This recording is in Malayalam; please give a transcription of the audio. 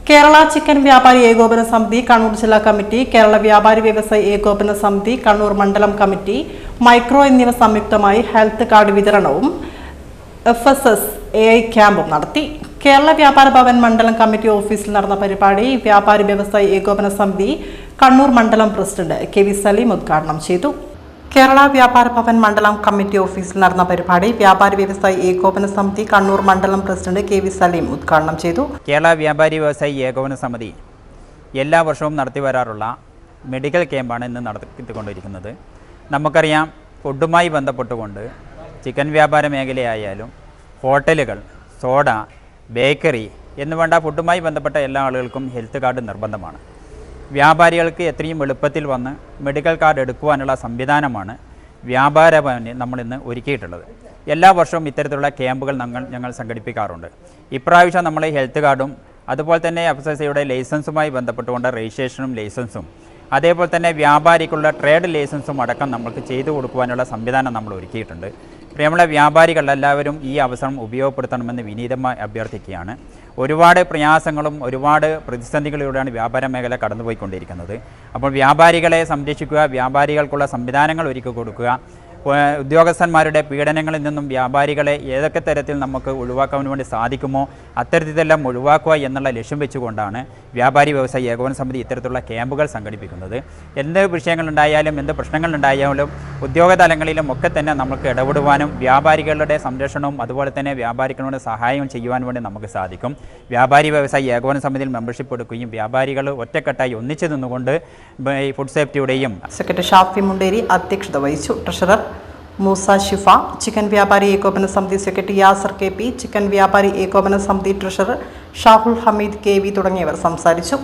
കേരള ചിക്കൻ വ്യാപാരി ഏകോപന സമിതി കണ്ണൂർ ജില്ലാ കമ്മിറ്റി, കേരള വ്യാപാരി വ്യവസായി ഏകോപന സമിതി കണ്ണൂർ മണ്ഡലം കമ്മിറ്റി, മൈക്രോ എന്നിവ സംയുക്തമായി ഹെൽത്ത് കാർഡ് വിതരണവും FSSAI ക്യാമ്പും നടത്തി. കേരള വ്യാപാര ഭവൻ മണ്ഡലം കമ്മിറ്റി ഓഫീസിൽ നടന്ന പരിപാടി വ്യാപാരി വ്യവസായി ഏകോപന സമിതി കണ്ണൂർ മണ്ഡലം പ്രസിഡന്റ് KV സലീം ഉദ്ഘാടനം ചെയ്തു. കേരള വ്യാപാര ഭവൻ മണ്ഡലം കമ്മിറ്റി ഓഫീസിൽ നടന്ന പരിപാടി വ്യാപാരി വ്യവസായി ഏകോപന സമിതി കണ്ണൂർ മണ്ഡലം പ്രസിഡന്റ് KV സലീം ഉദ്ഘാടനം ചെയ്തു. കേരള വ്യാപാരി വ്യവസായി ഏകോപന സമിതി എല്ലാ വർഷവും നടത്തി വരാറുള്ള മെഡിക്കൽ ക്യാമ്പാണ് ഇന്ന് നടത്തിക്കൊണ്ടിരിക്കുന്നത്. നമുക്കറിയാം, ഫുഡുമായി ബന്ധപ്പെട്ടുകൊണ്ട് ചിക്കൻ വ്യാപാര മേഖലയായാലും ഹോട്ടലുകൾ, സോഡ, ബേക്കറി എന്നുവേണ്ട ഫുഡുമായി ബന്ധപ്പെട്ട എല്ലാ ആളുകൾക്കും ഹെൽത്ത് കാർഡ് നിർബന്ധമാണ്. വ്യാപാരികൾക്ക് എത്രയും എളുപ്പത്തിൽ വന്ന് മെഡിക്കൽ കാർഡ് എടുക്കുവാനുള്ള സംവിധാനമാണ് വ്യാപാര ഭവനിൽ നമ്മളിന്ന് ഒരുക്കിയിട്ടുള്ളത്. എല്ലാ വർഷവും ഇത്തരത്തിലുള്ള ക്യാമ്പുകൾ ഞങ്ങൾ സംഘടിപ്പിക്കാറുണ്ട്. ഇപ്രാവശ്യം നമ്മൾ ഹെൽത്ത് കാർഡും അതുപോലെ തന്നെ FSSAIയുടെ ലൈസൻസുമായി ബന്ധപ്പെട്ടുകൊണ്ട് രജിസ്ട്രേഷനും ലൈസൻസും അതേപോലെ തന്നെ വ്യാപാരിക്കുള്ള ട്രേഡ് ലൈസൻസും അടക്കം നമുക്ക് ചെയ്തു കൊടുക്കുവാനുള്ള സംവിധാനം നമ്മൾ ഒരുക്കിയിട്ടുണ്ട്. പ്രിയമുള്ള വ്യാപാരികളെല്ലാവരും ഈ അവസരം ഉപയോഗപ്പെടുത്തണമെന്ന് വിനീതമായി അഭ്യർത്ഥിക്കുകയാണ്. ഒരുപാട് പ്രയാസങ്ങളും ഒരുപാട് പ്രതിസന്ധികളിലൂടെയാണ് വ്യാപാര മേഖല കടന്നുപോയിക്കൊണ്ടിരിക്കുന്നത്. അപ്പോൾ വ്യാപാരികളെ സംരക്ഷിക്കുക, വ്യാപാരികൾക്കുള്ള സംവിധാനങ്ങൾ ഒരുക്കി കൊടുക്കുക, ഉദ്യോഗസ്ഥന്മാരുടെ പീഡനങ്ങളിൽ നിന്നും വ്യാപാരികളെ ഏതൊക്കെ തരത്തിൽ നമുക്ക് ഒഴിവാക്കാൻ വേണ്ടി സാധിക്കുമോ അത്തരത്തിലെല്ലാം ഒഴിവാക്കുക എന്നുള്ള ലക്ഷ്യം വെച്ചുകൊണ്ടാണ് വ്യാപാരി വ്യവസായി ഏകോപന സമിതി ഇത്തരത്തിലുള്ള ക്യാമ്പുകൾ സംഘടിപ്പിക്കുന്നത്. എന്ത് വിഷയങ്ങളുണ്ടായാലും എന്ത് പ്രശ്നങ്ങളുണ്ടായാലും ഉദ്യോഗതലങ്ങളിലും ഒക്കെ തന്നെ നമുക്ക് ഇടപെടുവാനും വ്യാപാരികളുടെ സംരക്ഷണവും അതുപോലെ തന്നെ വ്യാപാരികളോട് സഹായം ചെയ്യുവാൻ വേണ്ടി നമുക്ക് സാധിക്കും. വ്യാപാരി വ്യവസായി ഏകോപന സമിതിയിൽ മെമ്പർഷിപ്പ് എടുക്കുകയും വ്യാപാരികൾ ഒറ്റക്കെട്ടായി ഒന്നിച്ചു നിന്നുകൊണ്ട് ഫുഡ് സേഫ്റ്റിയുടെയും സെക്രട്ടറി ഷാഫി മുണ്ടേരി അധ്യക്ഷത വഹിച്ചു. ട്രഷറർ മൂസ ഷിഫ, ചിക്കൻ വ്യാപാരി ഏകോപന സമിതി സെക്രട്ടറി യാസർ KP, ചിക്കൻ വ്യാപാരി ഏകോപന സമിതി ട്രഷറർ ഷാഹുൽ ഹമീദ് KV തുടങ്ങിയവർ സംസാരിച്ചു.